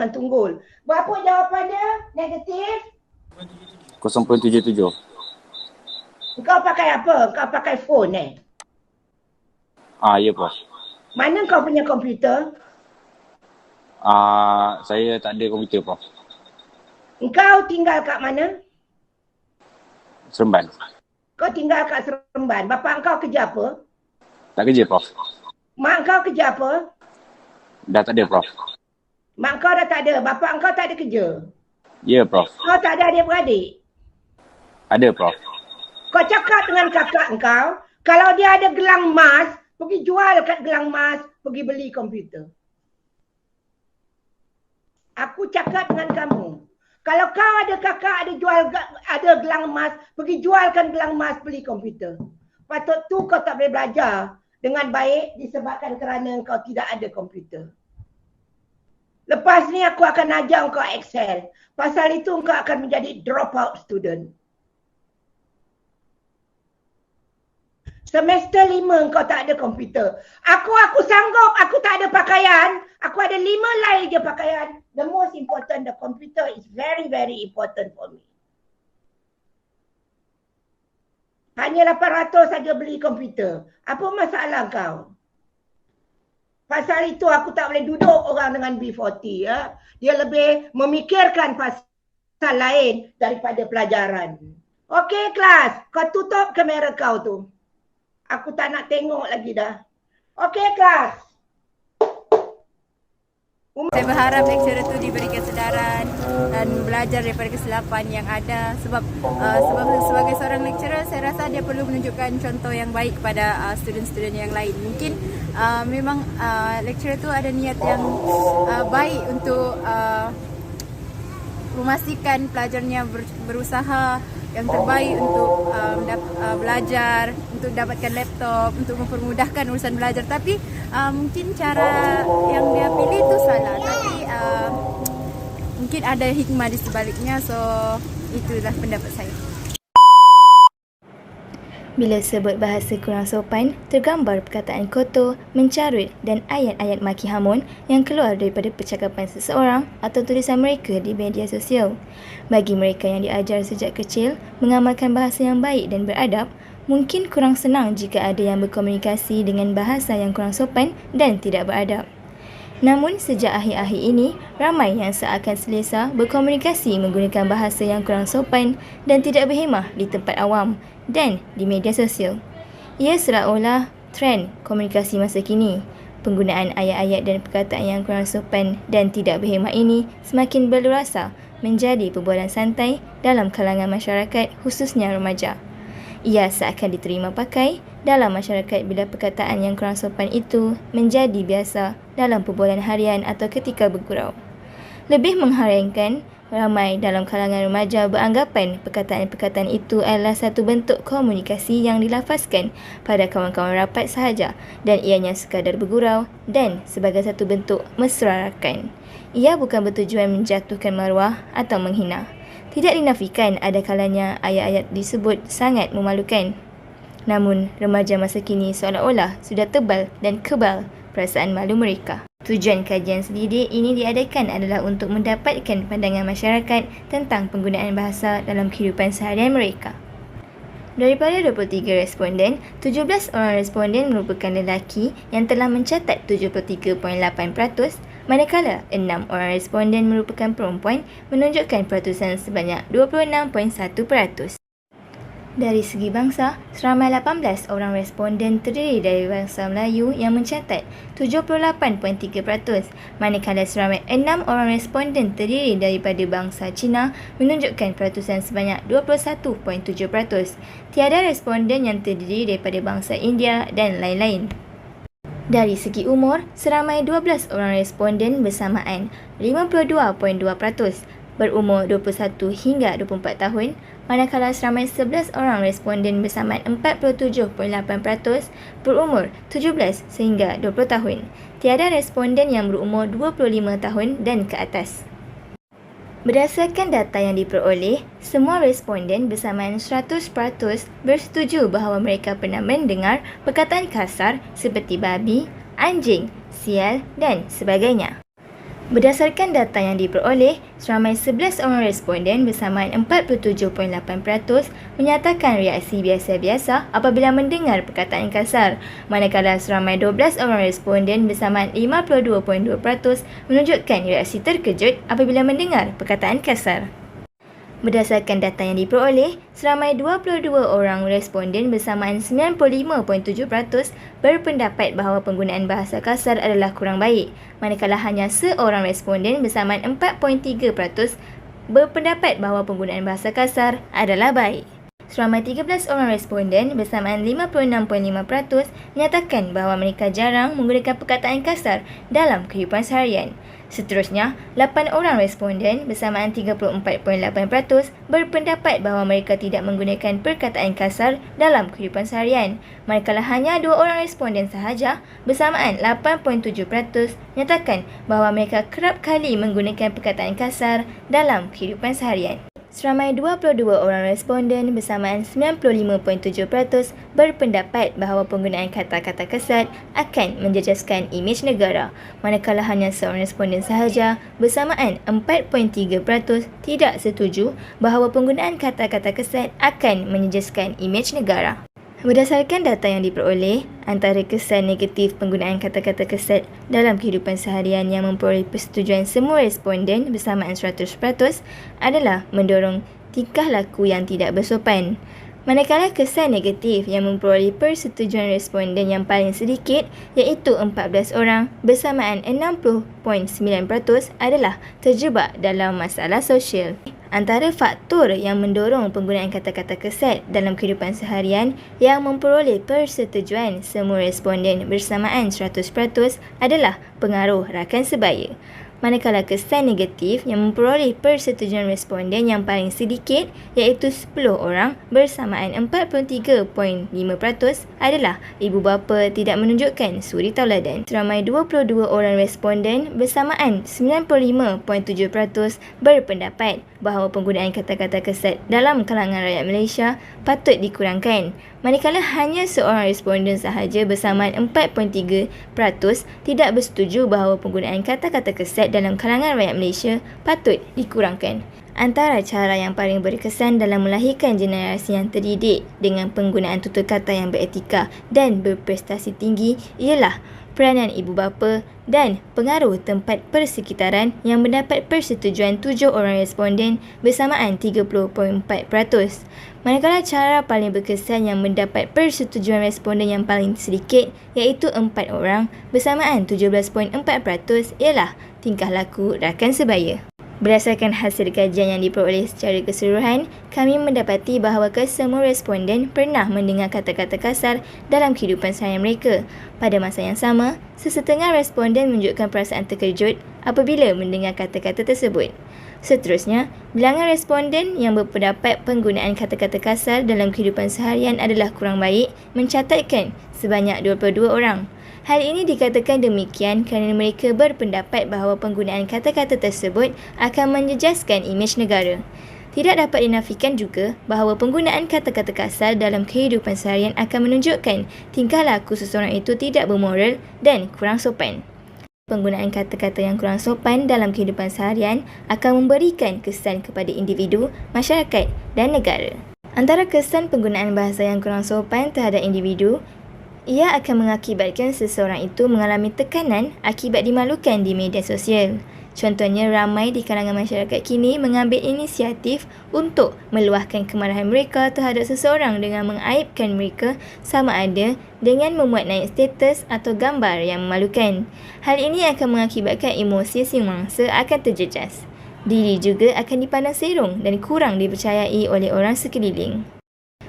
Jangan tunggul. Berapa jawapannya? Negatif? 0.77. Kau pakai apa? Kau pakai phone Ya Prof. Mana kau punya komputer? Saya tak ada komputer Prof. Kau tinggal kat mana? Seremban. Kau tinggal kat Seremban. Bapak kau kerja apa? Tak kerja Prof. Mak kau kerja apa? Dah tak ada Prof. Mak kau dah tak ada. Bapak kau tak ada kerja. Ya Prof. Kau tak ada adik-beradik? Ada Prof. Kau cakap dengan kakak kau, kalau dia ada gelang emas, pergi jual kat gelang emas, pergi beli komputer. Aku cakap dengan kamu, kalau kau ada kakak ada gelang emas, pergi jualkan gelang emas, beli komputer. Patut tu kau tak boleh belajar dengan baik disebabkan kerana kau tidak ada komputer. Lepas ni aku akan ajar kau Excel. Pasal itu kau akan menjadi dropout student. Semester 5 kau tak ada komputer. Aku sanggup, aku tak ada pakaian. Aku ada 5 lai je pakaian. The most important, the computer is very, very important for me. Hanya 800 saja beli komputer. Apa masalah kau? Pasal itu aku tak boleh duduk orang dengan B40. Ya. Dia lebih memikirkan pasal lain daripada pelajaran. Okey kelas, kau tutup kamera kau tu. Aku tak nak tengok lagi dah. Okey kelas. Saya berharap lecturer itu diberi kesedaran dan belajar daripada kesilapan yang ada sebab sebagai seorang lecturer saya rasa dia perlu menunjukkan contoh yang baik kepada student-student yang lain. Mungkin memang lecturer itu ada niat yang baik untuk memastikan pelajarnya berusaha yang terbaik untuk belajar, untuk dapatkan laptop, untuk mempermudahkan urusan belajar. Tapi mungkin cara yang dia pilih itu salah. Tapi mungkin ada hikmah di sebaliknya. So itulah pendapat saya. Bila sebut bahasa kurang sopan, tergambar perkataan kotor, mencarut dan ayat-ayat maki hamun yang keluar daripada percakapan seseorang atau tulisan mereka di media sosial. Bagi mereka yang diajar sejak kecil mengamalkan bahasa yang baik dan beradab, mungkin kurang senang jika ada yang berkomunikasi dengan bahasa yang kurang sopan dan tidak beradab. Namun sejak akhir-akhir ini, ramai yang seakan selesa berkomunikasi menggunakan bahasa yang kurang sopan dan tidak berhemah di tempat awam dan di media sosial. Ia seolah-olah trend komunikasi masa kini. Penggunaan ayat-ayat dan perkataan yang kurang sopan dan tidak berhemah ini semakin berluasa menjadi perbualan santai dalam kalangan masyarakat, khususnya remaja. Ia seakan diterima pakai dalam masyarakat bila perkataan yang kurang sopan itu menjadi biasa dalam perbualan harian atau ketika bergurau. Lebih mengharangkan, ramai dalam kalangan remaja beranggapan perkataan-perkataan itu adalah satu bentuk komunikasi yang dilafazkan pada kawan-kawan rapat sahaja dan ianya sekadar bergurau dan sebagai satu bentuk mesra rakan. Ia bukan bertujuan menjatuhkan maruah atau menghina. Tidak dinafikan ada kalanya ayat-ayat disebut sangat memalukan. Namun, remaja masa kini seolah-olah sudah tebal dan kebal perasaan malu mereka. Tujuan kajian selidik ini diadakan adalah untuk mendapatkan pandangan masyarakat tentang penggunaan bahasa dalam kehidupan seharian mereka. Daripada 23 responden, 17 orang responden merupakan lelaki yang telah mencatat 73.8%, manakala 6 orang responden merupakan perempuan menunjukkan peratusan sebanyak 26.1%. Dari segi bangsa, seramai 18 orang responden terdiri dari bangsa Melayu yang mencatat 78.3%, manakala seramai 6 orang responden terdiri daripada bangsa Cina menunjukkan peratusan sebanyak 21.7%. Tiada responden yang terdiri daripada bangsa India dan lain-lain. Dari segi umur, seramai 12 orang responden bersamaan 52.2% berumur 21 hingga 24 tahun, manakala seramai 11 orang responden bersamaan 47.8% berumur 17 sehingga 20 tahun. Tiada responden yang berumur 25 tahun dan ke atas. Berdasarkan data yang diperoleh, semua responden bersamaan 100% bersetuju bahawa mereka pernah mendengar perkataan kasar seperti babi, anjing, sial dan sebagainya. Berdasarkan data yang diperoleh, seramai 11 orang responden bersamaan 47.8% menyatakan reaksi biasa-biasa apabila mendengar perkataan kasar, manakala seramai 12 orang responden bersamaan 52.2% menunjukkan reaksi terkejut apabila mendengar perkataan kasar. Berdasarkan data yang diperoleh, seramai 22 orang responden bersamaan 95.7% berpendapat bahawa penggunaan bahasa kasar adalah kurang baik, manakala hanya seorang responden bersamaan 4.3% berpendapat bahawa penggunaan bahasa kasar adalah baik. Seramai 13 orang responden bersamaan 56.5% menyatakan bahawa mereka jarang menggunakan perkataan kasar dalam kehidupan seharian. Seterusnya, 8 orang responden bersamaan 34.8% berpendapat bahawa mereka tidak menggunakan perkataan kasar dalam kehidupan seharian, manakala hanya 2 orang responden sahaja bersamaan 8.7% menyatakan bahawa mereka kerap kali menggunakan perkataan kasar dalam kehidupan seharian. Seramai 22 orang responden bersamaan 95.7% berpendapat bahawa penggunaan kata-kata kesat akan menjejaskan imej negara, manakala hanya seorang responden sahaja bersamaan 4.3% tidak setuju bahawa penggunaan kata-kata kesat akan menjejaskan imej negara. Berdasarkan data yang diperoleh, antara kesan negatif penggunaan kata-kata kesat dalam kehidupan seharian yang memperoleh persetujuan semua responden bersamaan 100% adalah mendorong tingkah laku yang tidak bersopan. Manakala kesan negatif yang memperoleh persetujuan responden yang paling sedikit iaitu 14 orang bersamaan 60.9% adalah terjebak dalam masalah sosial. Antara faktor yang mendorong penggunaan kata-kata kesat dalam kehidupan seharian yang memperoleh persetujuan semua responden bersamaan 100% adalah pengaruh rakan sebaya. Manakala kesan negatif yang memperoleh persetujuan responden yang paling sedikit iaitu 10 orang bersamaan 43.5% adalah ibu bapa tidak menunjukkan suri tauladan. Seramai 22 orang responden bersamaan 95.7% berpendapat bahawa penggunaan kata-kata kesat dalam kalangan rakyat Malaysia patut dikurangkan, manakala hanya seorang responden sahaja bersamaan 4.3% tidak bersetuju bahawa penggunaan kata-kata kesat dalam kalangan rakyat Malaysia patut dikurangkan. Antara cara yang paling berkesan dalam melahirkan generasi yang terdidik dengan penggunaan tutur kata yang beretika dan berprestasi tinggi ialah peranan ibu bapa dan pengaruh tempat persekitaran yang mendapat persetujuan 7 orang responden bersamaan 30.4%. Manakala cara paling berkesan yang mendapat persetujuan responden yang paling sedikit iaitu 4 orang bersamaan 17.4% ialah tingkah laku rakan sebaya. Berdasarkan hasil kajian yang diperoleh secara keseluruhan, kami mendapati bahawa kesemua responden pernah mendengar kata-kata kasar dalam kehidupan seharian mereka. Pada masa yang sama, sesetengah responden menunjukkan perasaan terkejut apabila mendengar kata-kata tersebut. Seterusnya, bilangan responden yang berpendapat penggunaan kata-kata kasar dalam kehidupan seharian adalah kurang baik mencatatkan sebanyak 22 orang. Hal ini dikatakan demikian kerana mereka berpendapat bahawa penggunaan kata-kata tersebut akan menjejaskan imej negara. Tidak dapat dinafikan juga bahawa penggunaan kata-kata kasar dalam kehidupan seharian akan menunjukkan tingkah laku seseorang itu tidak bermoral dan kurang sopan. Penggunaan kata-kata yang kurang sopan dalam kehidupan seharian akan memberikan kesan kepada individu, masyarakat dan negara. Antara kesan penggunaan bahasa yang kurang sopan terhadap individu, ia akan mengakibatkan seseorang itu mengalami tekanan akibat dimalukan di media sosial. Contohnya, ramai di kalangan masyarakat kini mengambil inisiatif untuk meluahkan kemarahan mereka terhadap seseorang dengan mengaibkan mereka sama ada dengan memuat naik status atau gambar yang memalukan. Hal ini akan mengakibatkan emosi si mangsa akan terjejas. Diri juga akan dipandang serong dan kurang dipercayai oleh orang sekeliling.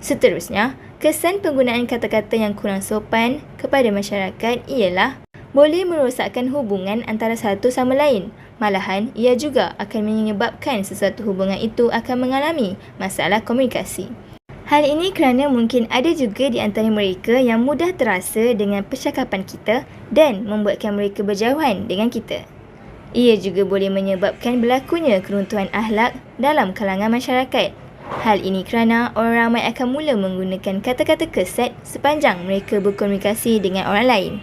Seterusnya, kesan penggunaan kata-kata yang kurang sopan kepada masyarakat ialah boleh merosakkan hubungan antara satu sama lain. Malahan, ia juga akan menyebabkan sesuatu hubungan itu akan mengalami masalah komunikasi. Hal ini kerana mungkin ada juga di antara mereka yang mudah terasa dengan percakapan kita dan membuatkan mereka berjauhan dengan kita. Ia juga boleh menyebabkan berlakunya keruntuhan akhlak dalam kalangan masyarakat. Hal ini kerana orang ramai akan mula menggunakan kata-kata kesat sepanjang mereka berkomunikasi dengan orang lain.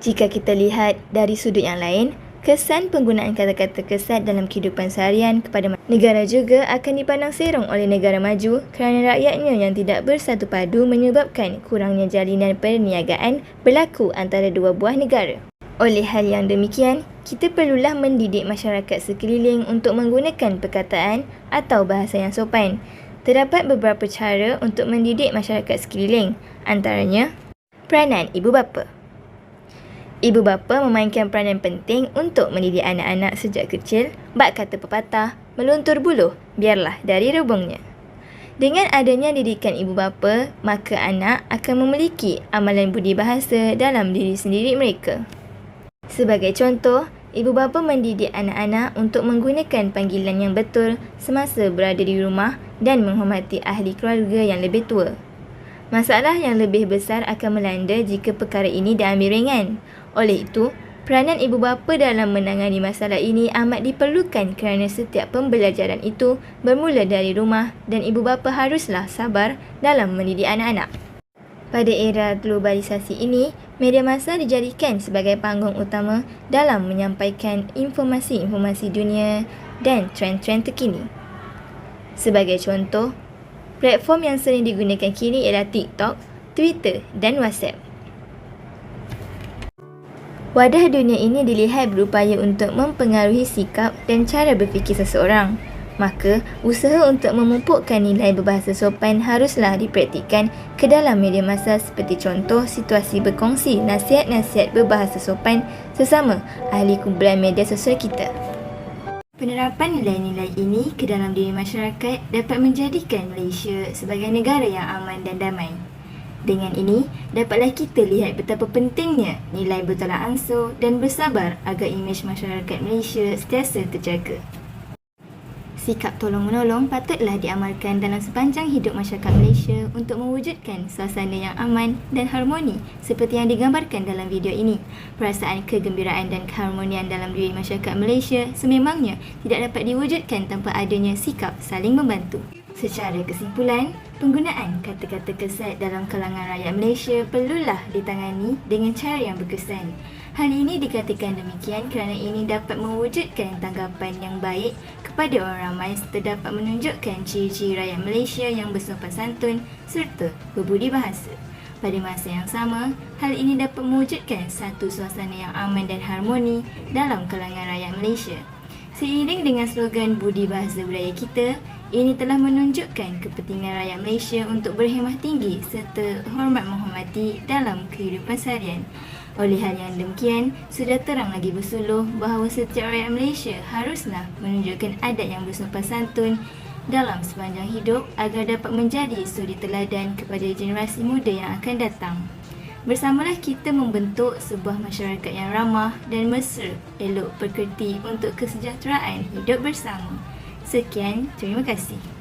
Jika kita lihat dari sudut yang lain, Kesan penggunaan kata-kata kesat dalam kehidupan seharian kepada negara juga akan dipandang serong oleh negara maju kerana rakyatnya yang tidak bersatu padu menyebabkan kurangnya jalinan perniagaan berlaku antara dua buah negara. Oleh hal yang demikian, kita perlulah mendidik masyarakat sekeliling untuk menggunakan perkataan atau bahasa yang sopan. Terdapat beberapa cara untuk mendidik masyarakat sekeliling, antaranya peranan ibu bapa. Ibu bapa memainkan peranan penting untuk mendidik anak-anak sejak kecil. Bak kata pepatah, meluntur buluh, biarlah dari rubungnya. Dengan adanya didikan ibu bapa, maka anak akan memiliki amalan budi bahasa dalam diri sendiri mereka. Sebagai contoh, ibu bapa mendidik anak-anak untuk menggunakan panggilan yang betul semasa berada di rumah dan menghormati ahli keluarga yang lebih tua. Masalah yang lebih besar akan melanda jika perkara ini diambil ringan. Oleh itu, peranan ibu bapa dalam menangani masalah ini amat diperlukan kerana setiap pembelajaran itu bermula dari rumah dan ibu bapa haruslah sabar dalam mendidik anak-anak. Pada era globalisasi ini, media massa dijadikan sebagai panggung utama dalam menyampaikan informasi-informasi dunia dan trend-trend terkini. Sebagai contoh, platform yang sering digunakan kini ialah TikTok, Twitter dan WhatsApp. Wadah dunia ini dilihat berupaya untuk mempengaruhi sikap dan cara berfikir seseorang. Maka, usaha untuk memupukkan nilai berbahasa sopan haruslah dipraktikkan ke dalam media massa seperti contoh situasi berkongsi nasihat-nasihat berbahasa sopan sesama ahli kumpulan media sosial kita. Penerapan nilai-nilai ini ke dalam diri masyarakat dapat menjadikan Malaysia sebagai negara yang aman dan damai. Dengan ini, dapatlah kita lihat betapa pentingnya nilai bertolak ansur dan bersabar agar imej masyarakat Malaysia sentiasa terjaga. Sikap tolong-menolong patutlah diamalkan dalam sepanjang hidup masyarakat Malaysia untuk mewujudkan suasana yang aman dan harmoni seperti yang digambarkan dalam video ini. Perasaan kegembiraan dan keharmonian dalam diri masyarakat Malaysia sememangnya tidak dapat diwujudkan tanpa adanya sikap saling membantu. Secara kesimpulan, penggunaan kata-kata kesat dalam kalangan rakyat Malaysia perlulah ditangani dengan cara yang berkesan. Hal ini dikatakan demikian kerana ini dapat mewujudkan tanggapan yang baik kepada orang ramai serta dapat menunjukkan ciri-ciri rakyat Malaysia yang bersopan santun serta berbudi bahasa. Pada masa yang sama, hal ini dapat mewujudkan satu suasana yang aman dan harmoni dalam kalangan rakyat Malaysia. Seiring dengan slogan budi bahasa budaya kita, ini telah menunjukkan kepentingan rakyat Malaysia untuk berhemah tinggi serta hormat menghormati dalam kehidupan seharian. Oleh hal yang demikian, sudah terang lagi bersuluh bahawa setiap rakyat Malaysia haruslah menunjukkan adat yang bersopan santun dalam sepanjang hidup agar dapat menjadi suri teladan kepada generasi muda yang akan datang. Bersamalah kita membentuk sebuah masyarakat yang ramah dan mesra, elok berkerti untuk kesejahteraan hidup bersama. Sekian, terima kasih.